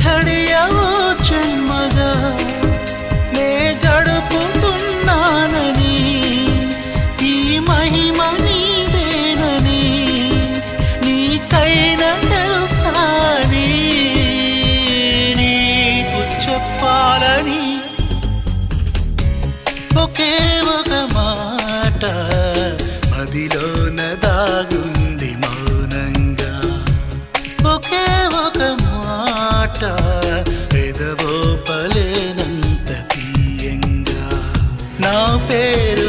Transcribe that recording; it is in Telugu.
ఘడియవో జన్మగా నే గడుపుతున్నానని ఈ మహిమ నీదేనని నీకైనా తెలుసాని నీకు చెప్పాలని ఒకే ఒక మాట మదిలోన దాగుంది మౌనంగా ఒకే ఒక మాట పెదవో పలేనంత తీయంగా నా పేరు